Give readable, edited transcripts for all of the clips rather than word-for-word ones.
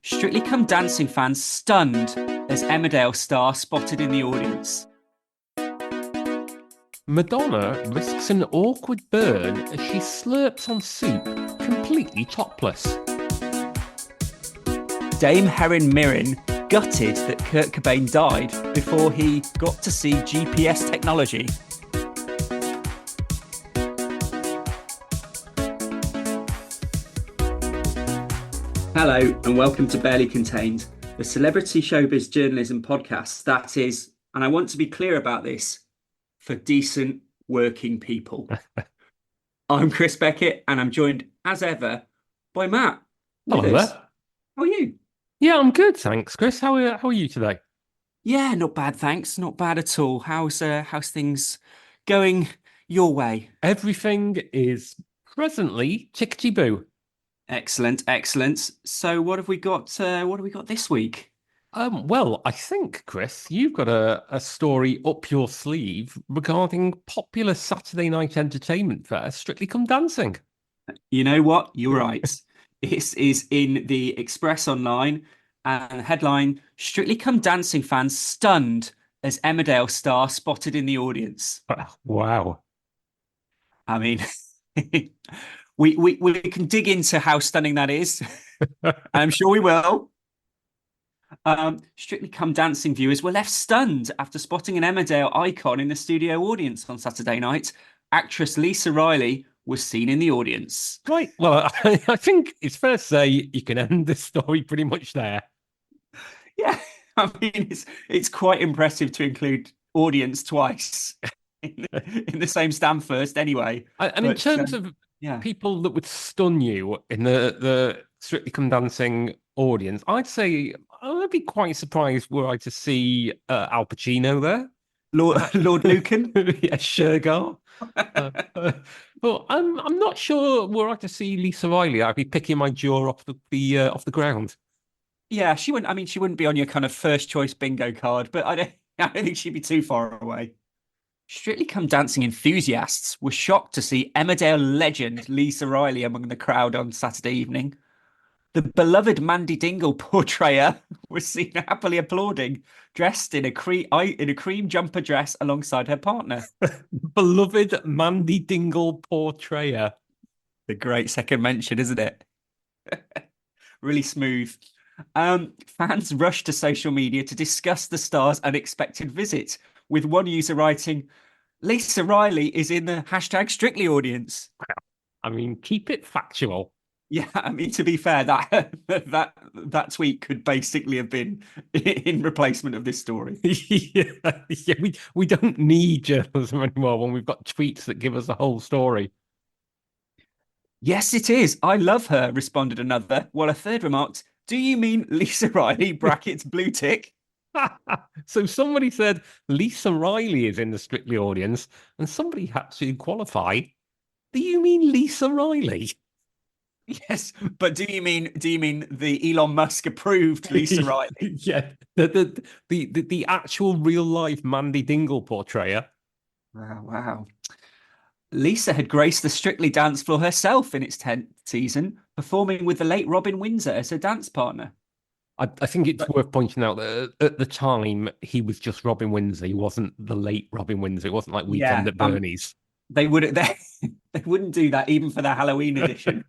Strictly Come Dancing fans stunned as Emmerdale star spotted in the audience. Madonna risks an awkward burn as she slurps on soup, completely topless. Dame Helen Mirren gutted that Kurt Cobain died before he got to see GPS technology. Hello and welcome to Barely Contained, the celebrity showbiz journalism podcast that is, and I want to be clear about this, for decent working people. I'm Chris Beckett and I'm joined as ever by Matt Hello Withers. there. How are you? Yeah, I'm good, thanks, Chris. How are you today? Yeah, not bad, thanks. Not bad at all. How's things going your way? Everything is presently chickadee boo. Excellent, excellent. So what have we got? What have we got this week? Well, I think, Chris, you've got a story up your sleeve regarding popular Saturday night entertainment fair, Strictly Come Dancing. You know what? You're right. This is in the Express Online and headline: Strictly Come Dancing fans stunned as Emmerdale star spotted in the audience. Wow. I mean, we can dig into how stunning that is. I'm sure we will. Strictly Come Dancing viewers were left stunned after spotting an Emmerdale icon in the studio audience on Saturday night. Actress Lisa Riley was seen in the audience. Right. Well, I think it's fair to say you can end this story pretty much there. Yeah, I mean it's quite impressive to include audience twice in the same stand first. Anyway, And in but terms of yeah, people that would stun you in the Strictly Come Dancing audience, I'd say I'd be quite surprised were I to see Al Pacino there. Lord Perhaps, Lord Lucan. yeah, Shergar. Uh, uh, but I'm not sure were I to see Lisa Riley, I'd be picking my jaw off the ground. Yeah, she wouldn't. I mean, she wouldn't be on your kind of first choice bingo card, but I don't think she'd be too far away. Strictly Come Dancing enthusiasts were shocked to see Emmerdale legend Lisa Riley among the crowd on Saturday evening. The beloved Mandy Dingle portrayer was seen happily applauding, dressed in a cream jumper dress alongside her partner. Beloved Mandy Dingle portrayer. The great second mention, isn't it? Really smooth. Fans rushed to social media to discuss the star's unexpected visit, with one user writing, Lisa Riley is in the hashtag Strictly audience. I mean, keep it factual. Yeah, I mean to be fair, that tweet could basically have been in replacement of this story. Yeah, yeah, we don't need journalism anymore when we've got tweets that give us the whole story. Yes, it is. I love her, responded another, while a third remarked, Do you mean Lisa Riley, brackets blue tick? So somebody said Lisa Riley is in the Strictly audience, and somebody had to qualify. Do you mean Lisa Riley? Yes, but do you mean the Elon Musk approved Lisa Riley? Yeah, the actual real life Mandy Dingle portrayer. Wow, wow. Lisa had graced the Strictly dance floor herself in its 10th season, performing with the late Robin Windsor as her dance partner. I think it's But worth pointing out that at the time he was just Robin Windsor. He wasn't the late Robin Windsor. It wasn't like Weekend yeah, at Bernie's. they would they wouldn't do that even for the Halloween edition.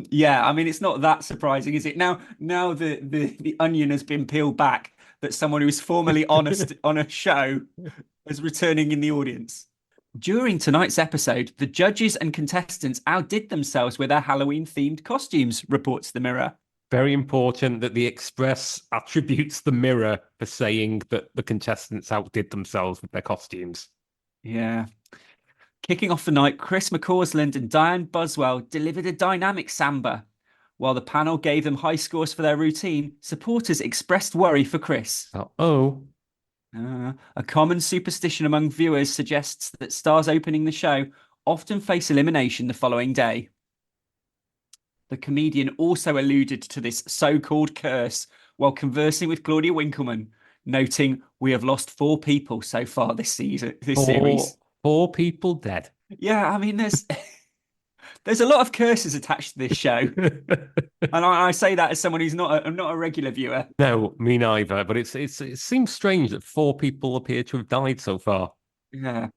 Yeah, I mean it's not that surprising, is it? Now the onion has been peeled back that someone who's formerly honest on a show is returning in the audience. During tonight's episode, the judges and contestants outdid themselves with their Halloween themed costumes, reports the Mirror. Very important that the Express attributes the Mirror for saying that the contestants outdid themselves with their costumes. Yeah. Kicking off the night, Chris McCausland and Diane Buswell delivered a dynamic samba. While the panel gave them high scores for their routine, supporters expressed worry for Chris. Oh, A common superstition among viewers suggests that stars opening the show often face elimination the following day. The comedian also alluded to this so-called curse while conversing with Claudia Winkleman, noting, "We have lost 4 people so far this season, this series." four people dead. Yeah, I mean, There's a lot of curses attached to this show, and I say that as someone who's not a regular viewer. No, me neither. But it seems strange that four people appear to have died so far. Yeah,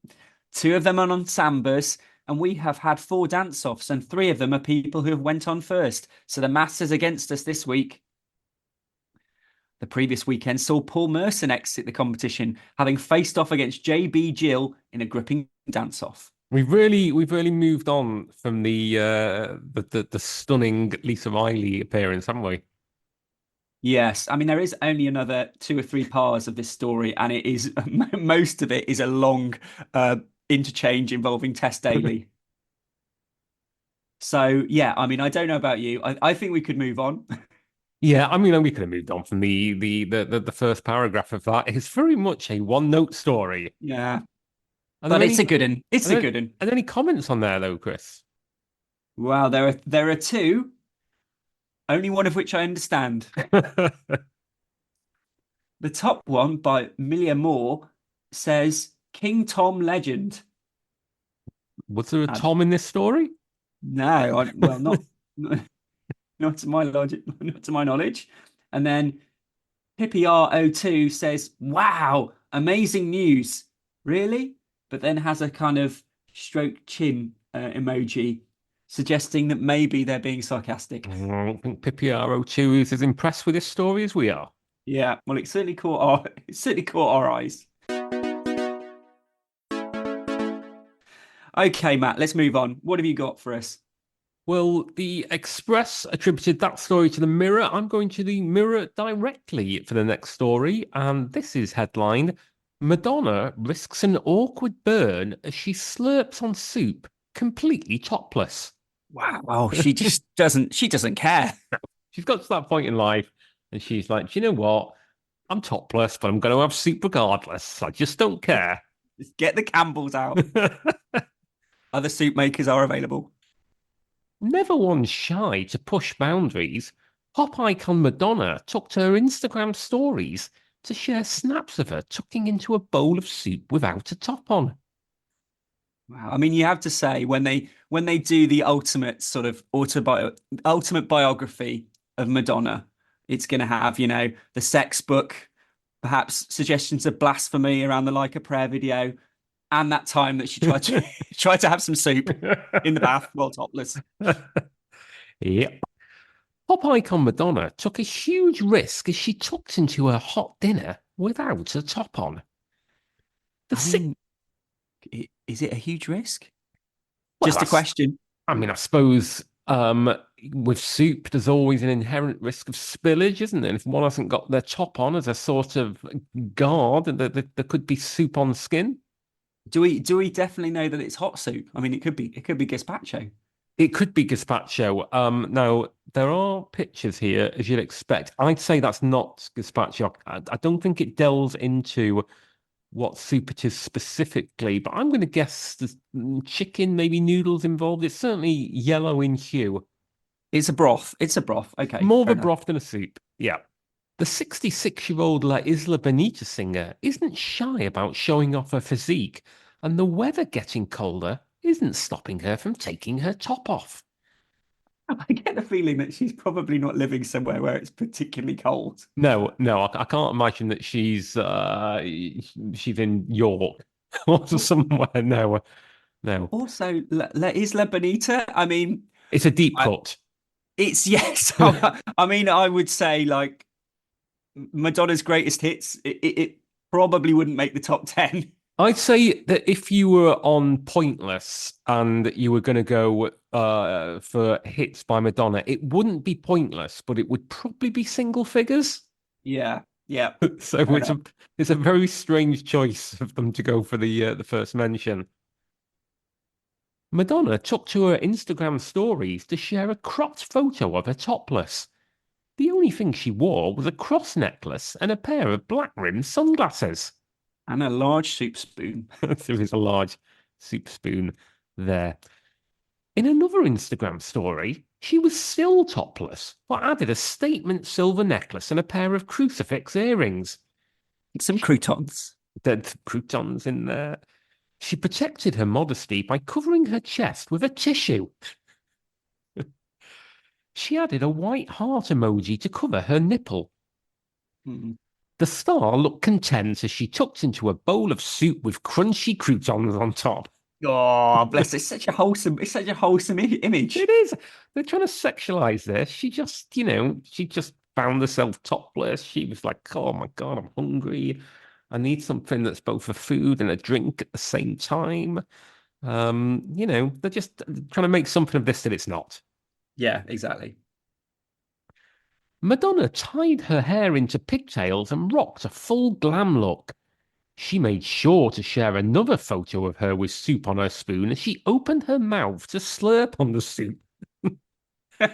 two of them are on sambas, and we have had four dance-offs, and three of them are people who have went on first. So the maths is against us this week. The previous weekend saw Paul Merson exit the competition, having faced off against JB Gill in a gripping dance-off. We've really moved on from the stunning Lisa Riley appearance, haven't we? Yes, I mean there is only another two or three parts of this story, and it is most of it is a long interchange involving Tess Daly. So yeah, I mean I don't know about you. I think we could move on. Yeah, I mean, we could have moved on from the first paragraph of that. It's very much a one-note story. Yeah, Are there but it's any a good one. are It's a there, good one. are there any comments on there though, Chris? Wow, there are two, only one of which I understand. The top one by Milia Moore says King Tom legend. Was there a Uh, Tom in this story? no, well, not to my logic, not to my knowledge. And then Pippi R02 says, "Wow, amazing news." Really? But then has a kind of stroke chin emoji, suggesting that maybe they're being sarcastic. I don't think Pippi R02 is as impressed with this story as we are. Yeah, well, it certainly caught our eyes. Okay, Matt, let's move on. What have you got for us? Well, the Express attributed that story to the Mirror. I'm going to the Mirror directly for the next story, and this is headlined Madonna risks an awkward burn as she slurps on soup completely topless. Wow, she doesn't care. She's got to that point in life, and she's like, "Do you know what? I'm topless, but I'm going to have soup regardless. I just don't care." Just get the Campbells out. Other soup makers are available. Never one shy to push boundaries, pop icon Madonna took to her Instagram stories to share snaps of her tucking into a bowl of soup without a top on. Wow. I mean, you have to say when they do the ultimate sort of ultimate biography of Madonna, it's going to have, the sex book, perhaps suggestions of blasphemy around the Like a Prayer video, and that time that she tried to tried to have some soup in the bath while topless. Yep. Pop icon Madonna took a huge risk as she tucked into her hot dinner without a top on. The I sick. mean, is it a huge risk? Well, Just a question. I suppose with soup, there's always an inherent risk of spillage, isn't there? And if one hasn't got their top on as a sort of guard, there could be soup on skin. Do we definitely know that it's hot soup? I mean, it could be gazpacho. It could be gazpacho. Now there are pictures here, as you'd expect. I'd say that's not gazpacho. I don't think it delves into what soup it is specifically, but I'm going to guess there's chicken, maybe noodles involved. It's certainly yellow in hue. It's a broth. It's a broth. Okay, More of fair a enough. broth than a soup. Yeah. The 66-year-old La Isla Bonita singer isn't shy about showing off her physique, and the weather getting colder isn't stopping her from taking her top off. I get the feeling that she's probably not living somewhere where it's particularly cold. No, no, I can't imagine that she's in York or somewhere. No, no. Also, La Isla Bonita. I mean, It's a deep I, cut. it's yes. I mean, I would say like Madonna's greatest hits. It probably wouldn't make the top 10. I'd say that if you were on Pointless and you were going to go for hits by Madonna, it wouldn't be Pointless, but it would probably be single figures. Yeah, yeah. So Fair it's enough. a very strange choice of them to go for the first mention. Madonna took to her Instagram stories to share a cropped photo of her topless. The only thing she wore was a cross necklace and a pair of black rimmed sunglasses. And a large soup spoon. There is a large soup spoon there. In another Instagram story, she was still topless, but added a statement silver necklace and a pair of crucifix earrings. Some croutons. Dead croutons in there. She protected her modesty by covering her chest with a tissue. She added a white heart emoji to cover her nipple. Mm. The star looked content as she tucked into a bowl of soup with crunchy croutons on top. Oh, bless her. It's such a wholesome It image. is. They're trying to sexualize this. She just found herself topless. She was like, oh my God, I'm hungry. I need something that's both a food and a drink at the same time. They're just trying to make something of this that it's not. Yeah, exactly. Madonna tied her hair into pigtails and rocked a full glam look. She made sure to share another photo of her with soup on her spoon as she opened her mouth to slurp on the soup.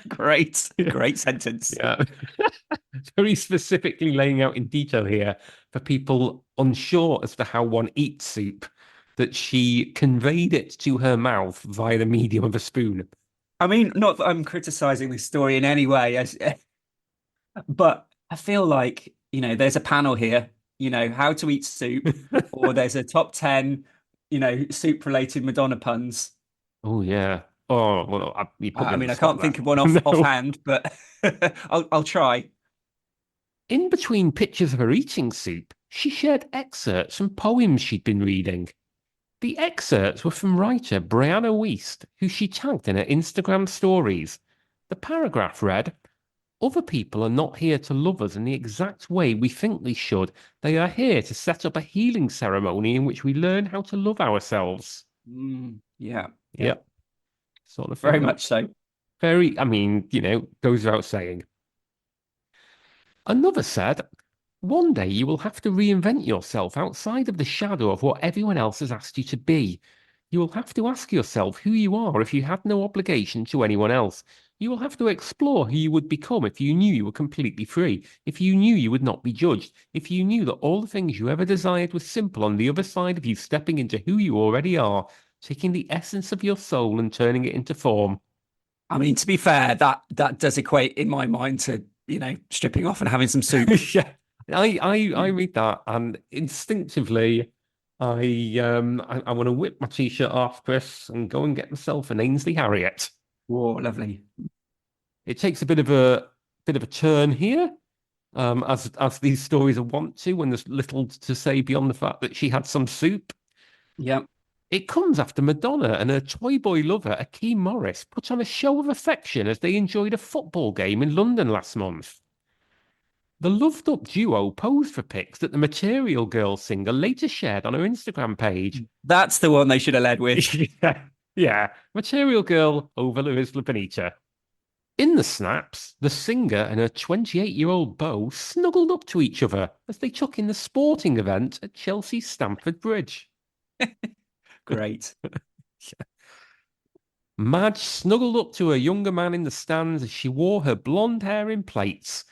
Great, great sentence. Yeah. Very specifically laying out in detail here for people unsure as to how one eats soup, that she conveyed it to her mouth via the medium of a spoon. I mean, not that I'm criticizing this story in any way, but I feel like, there's a panel here, how to eat soup, or there's a top 10, soup related Madonna puns. Oh yeah. Oh well, you put me I on the mean, I spot can't think of one there. No. offhand, but I'll try. In between pictures of her eating soup, she shared excerpts from poems she'd been reading. The excerpts were from writer Brianna Wiest, who she tagged in her Instagram stories. The paragraph read, other people are not here to love us in the exact way we think they should. They are here to set up a healing ceremony in which we learn how to love ourselves. Yeah, yeah, Yep, sort of thing. very That much so. very, goes without saying. Another said, one day you will have to reinvent yourself outside of the shadow of what everyone else has asked you to be. You will have to ask yourself who you are if you had no obligation to anyone else. You will have to explore who you would become if you knew you were completely free, if you knew you would not be judged, if you knew that all the things you ever desired were simple on the other side of you stepping into who you already are, taking the essence of your soul and turning it into form. I mean, to be fair, that does equate in my mind to, stripping off and having some soup. Yeah, I read that and instinctively I want to whip my t-shirt off, Chris, and go and get myself an Ainsley Harriet. Whoa, lovely. It takes a bit of a turn here, as these stories are wont to when there's little to say beyond the fact that she had some soup. Yeah. It comes after Madonna and her toy boy lover, Akeem Morris, put on a show of affection as they enjoyed a football game in London last month. The loved-up duo posed for pics that the Material Girl singer later shared on her Instagram page. That's the one they should have led with. Yeah, yeah. Material Girl over Larissa Benita. In the snaps, the singer and her 28-year-old beau snuggled up to each other as they took in the sporting event at Chelsea's Stamford Bridge. Great. Madge snuggled up to a younger man in the stands as she wore her blonde hair in plaits.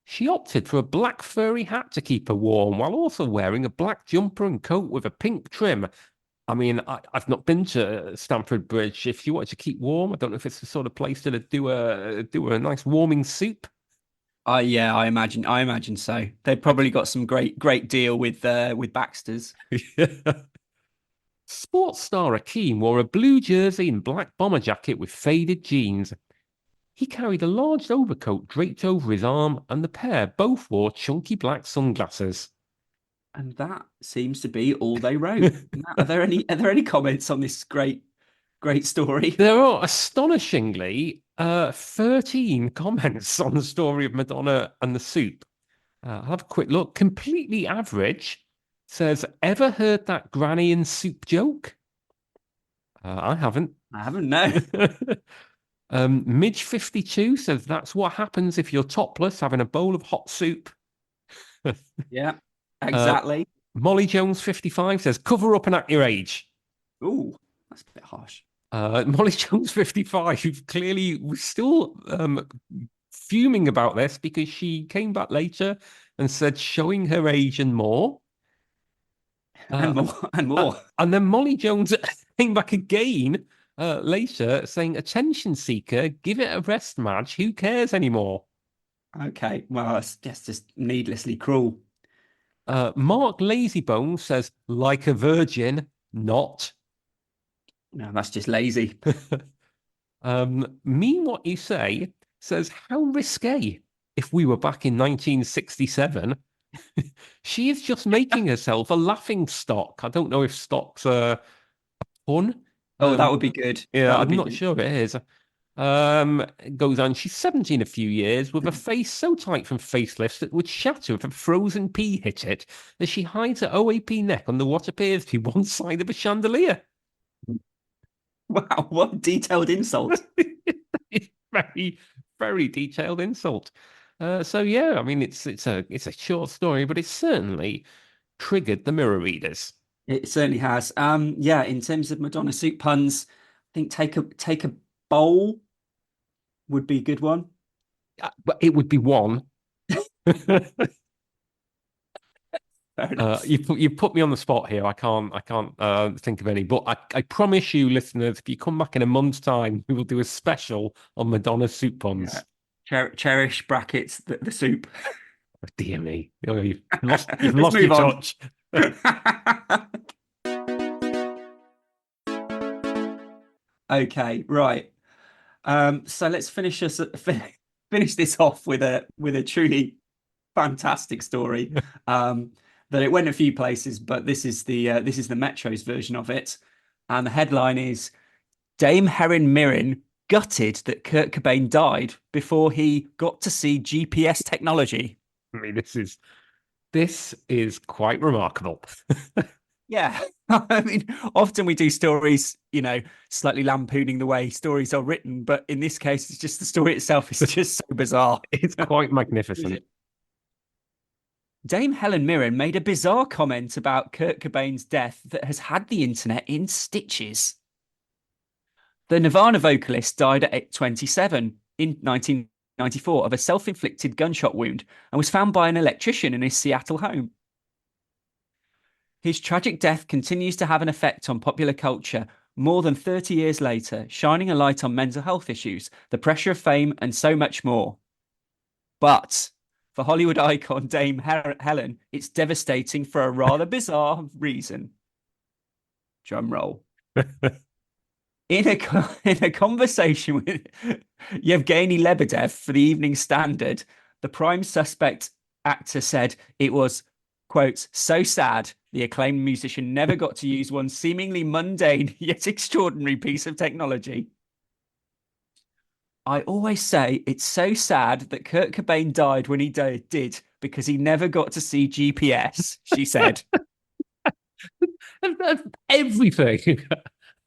She opted for a black furry hat to keep her warm while also wearing a black jumper and coat with a pink trim. I mean, I've not been to Stamford Bridge. If you wanted to keep warm, I don't know if it's the sort of place to do a nice warming soup. Yeah, I imagine so. They've probably got some great deal with Baxter's. Sports star Akeem wore a blue jersey and black bomber jacket with faded jeans. He carried a large overcoat draped over his arm, and the pair both wore chunky black sunglasses. And that seems to be all they wrote. Matt, are there any comments on this great story? There are astonishingly 13 comments on the story of Madonna and the soup. I'll have a quick look. Completely average says, ever heard that granny and soup joke? I haven't. I haven't, no. Midge52 says, that's what happens if you're topless having a bowl of hot soup. Yeah, Uh, exactly. Molly Jones 55 says, cover up and act your age. Ooh, that's a bit harsh. Molly Jones 55, who clearly was still fuming about this because she came back later and said showing her age and more. And more and more. And then Molly Jones came back again later saying, attention seeker, give it a rest, Madge. Who cares anymore? Okay, well, that's just needlessly cruel. Mark Lazybone says, like a virgin, not. No, that's just lazy. Mean what you say. says, how risque if we were back in 1967. She is just making herself a laughing stock. I don't know if stock's pun. Oh, that Um, would be good. yeah, That would I'm be not good. sure it is. It goes on. She's 70 in a few years with a face so tight from facelifts that would shatter if a frozen pea hit it as she hides her OAP neck under what appears to be one side of a chandelier. Wow, what a detailed insult. It's very, very detailed insult. So yeah, I mean it's a short story, but it's certainly triggered the mirror readers. It certainly has. Yeah, in terms of Madonna soup puns, I think take a bowl would be a good one. But it would be one. Fair enough. You put me on the spot here. I can't think of any. But I promise you, listeners, if you come back in a month's time, we will do a special on Madonna soup Yeah. puns. Cherish brackets the soup. Oh, dear me, oh, you've Let's lost your move on. touch. Okay, right. So let's finish this off with a truly fantastic story. That it went a few places, but this is the Metro's version of it. And the headline is Dame Helen Mirren gutted that Kurt Cobain died before he got to see GPS technology. I mean, this is quite remarkable. Yeah. I mean, often we do stories, slightly lampooning the way stories are written, but in this case, it's just the story itself is just so bizarre. It's quite magnificent. Dame Helen Mirren made a bizarre comment about Kurt Cobain's death that has had the internet in stitches. The Nirvana vocalist died at 27 in 1994 of a self-inflicted gunshot wound and was found by an electrician in his Seattle home. His tragic death continues to have an effect on popular culture more than 30 years later, shining a light on mental health issues, the pressure of fame, and so much more. But for Hollywood icon Dame Helen, it's devastating for a rather bizarre reason. Drum roll. In a conversation with Yevgeny Lebedev for the Evening Standard, the prime suspect actor said it was, quote, so sad the acclaimed musician never got to use one seemingly mundane yet extraordinary piece of technology. I always say it's so sad that Kurt Cobain died when he did because he never got to see GPS, she said. Everything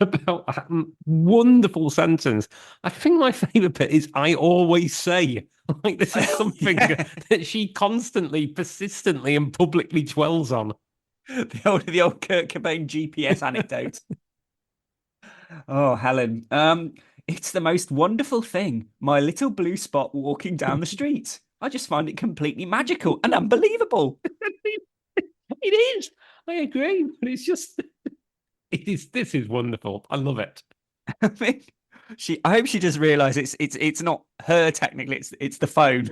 about that wonderful sentence. I think my favorite bit is I always say. Like this is something Yeah. that she constantly, persistently, and publicly dwells on. The old Kurt Cobain GPS anecdote. Oh, Helen. It's the most wonderful thing. My little blue spot walking down the street. I just find it completely magical and unbelievable. It is. I agree, but it's just it is. This is wonderful. I love it. I mean, I hope she does realize it's not her technically, it's the phone.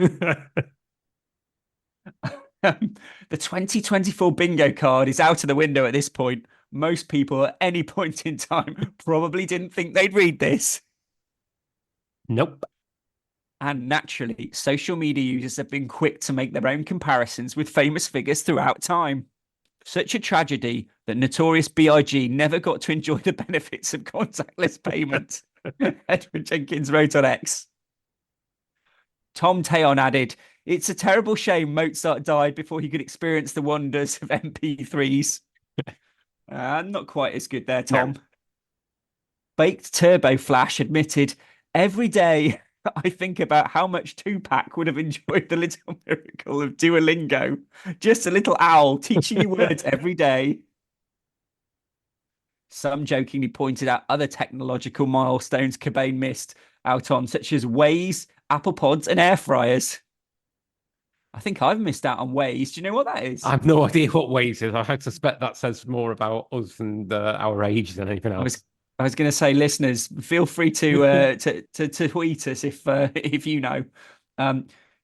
The 2024 bingo card is out of the window at this point. Most people at any point in time probably didn't think they'd read this. Nope. And naturally, social media users have been quick to make their own comparisons with famous figures throughout time. Such a tragedy that Notorious B.I.G. never got to enjoy the benefits of contactless payment, Edward Jenkins wrote on X. Tom Tayon added, it's a terrible shame Mozart died before he could experience the wonders of MP3s. Not quite as good there, Tom. No. Baked Turbo Flash admitted, every day I think about how much Tupac would have enjoyed the little miracle of Duolingo. Just a little owl teaching you words every day. Some jokingly pointed out other technological milestones Cobain missed out on, such as Waze, Apple Pods, and air fryers. I think I've missed out on Waze. Do you know what that is? I have no idea what Waze is. I suspect that says more about us and our age than anything I was else. I was going to say, listeners, feel free to tweet us if you know.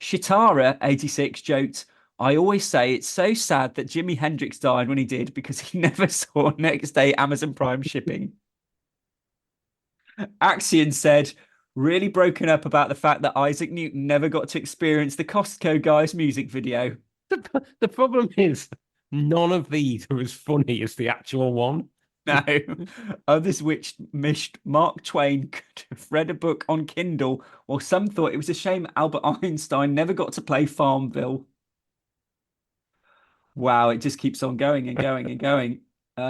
Shitara86 joked, I always say it's so sad that Jimi Hendrix died when he did because he never saw next day Amazon Prime shipping. Axion said, really broken up about the fact that Isaac Newton never got to experience the Costco Guys music video. The problem is none of these are as funny as the actual one. No, others which wished Mark Twain could have read a book on Kindle, or some thought it was a shame Albert Einstein never got to play Farmville. Wow, it just keeps on going and going and going.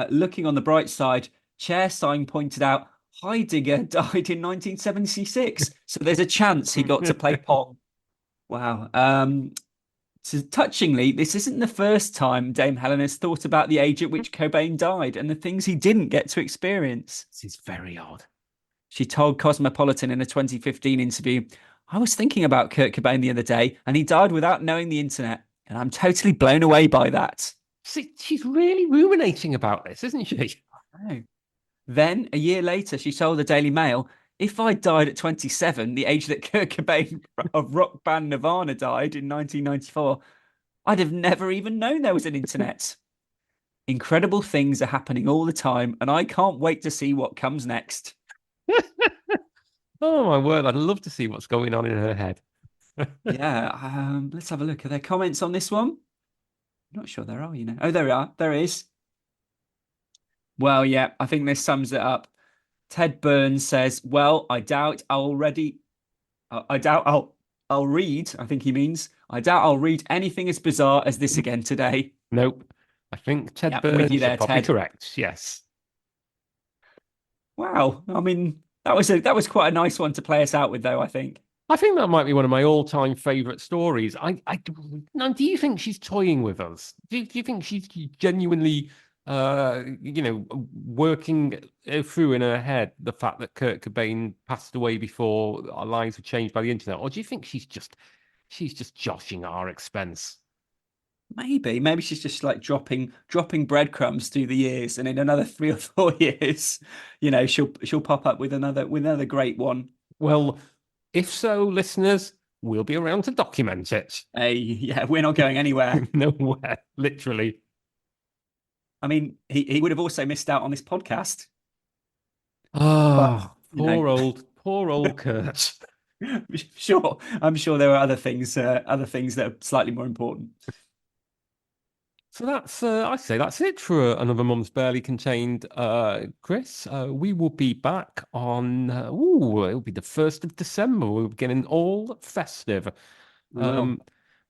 Looking on the bright side, Chair Sign pointed out Heidegger died in 1976, so there's a chance he got to play Pong. Wow. So touchingly, this isn't the first time Dame Helen has thought about the age at which Cobain died and the things he didn't get to experience. This is very odd. She told Cosmopolitan in a 2015 interview, I was thinking about Kurt Cobain the other day, and he died without knowing the internet, and I'm totally blown away by that. See, she's really ruminating about this, isn't she? Oh. Then, a year later, she told the Daily Mail, if I died at 27, the age that Kurt Cobain of rock band Nirvana died in 1994, I'd have never even known there was an internet. Incredible things are happening all the time, and I can't wait to see what comes next. Oh my word, I'd love to see what's going on in her head. Yeah, let's have a look. Are there comments on this one? I'm not sure there are, you know. Oh, there are. There is. Well, yeah, I think this sums it up. Ted Burns says, "Well, I doubt I'll read. I think he means, I doubt I'll read anything as bizarre as this again today." Nope. I think Ted Yeah, with you Burns are there, probably Ted. correct. Yes. Wow. I mean, that was quite a nice one to play us out with, though, I think. I think that might be one of my all-time favorite stories. Now, do you think she's toying with us? Do you think she's genuinely, working through in her head the fact that Kurt Cobain passed away before our lives were changed by the internet, or do you think she's just joshing at our expense? Maybe she's just like dropping breadcrumbs through the years, and in another 3 or 4 years, she'll pop up with another great one. Well, if so, listeners, we'll be around to document it. Hey, yeah, we're not going anywhere. Nowhere, literally. I mean, he would have also missed out on this podcast, but Oh, you know, poor old Kurt. sure, I'm sure there are other things that are slightly more important. So I'd say that's it for another Mum's Barely Contained, Chris. We will be back on, it'll be the 1st of December. We're getting all festive. We will.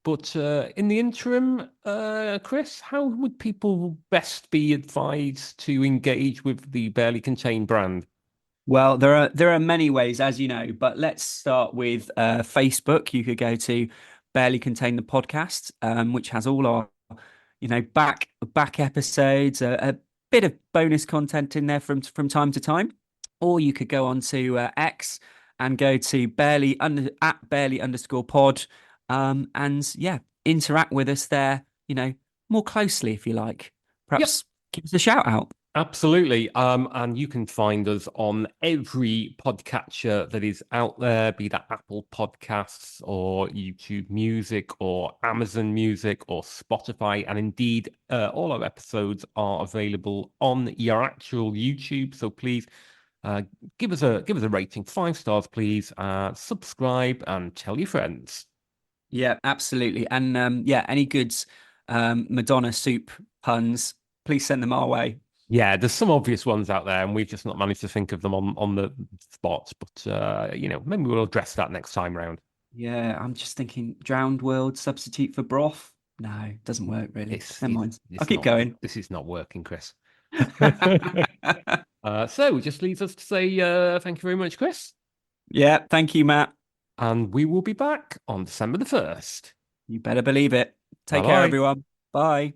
But in the interim, Chris, how would people best be advised to engage with the Barely Contained brand? Well, there are many ways, as you know, but let's start with Facebook. You could go to Barely Contain the Podcast, which has all our back episodes, a bit of bonus content in there from time to time. Or you could go on to X and go to @barely_pod, and yeah, interact with us there, more closely if you like. Yep. Perhaps give us a shout out. Absolutely. And you can find us on every podcatcher that is out there, be that Apple Podcasts or YouTube Music or Amazon Music or Spotify. And indeed, all our episodes are available on your actual YouTube. So please give us a rating, 5 stars, please. Subscribe and tell your friends. Yeah, absolutely. And yeah, any good Madonna soup puns, please send them our way. Yeah, there's some obvious ones out there, and we've just not managed to think of them on the spot. But maybe we'll address that next time round. Yeah, I'm just thinking drowned world substitute for broth. No, it doesn't work really. Never mind. I'll keep going. This is not working, Chris. So it just leaves us to say thank you very much, Chris. Yeah, thank you, Matt. And we will be back on December the 1st. You better believe it. Take care, Bye-bye. everyone. Bye.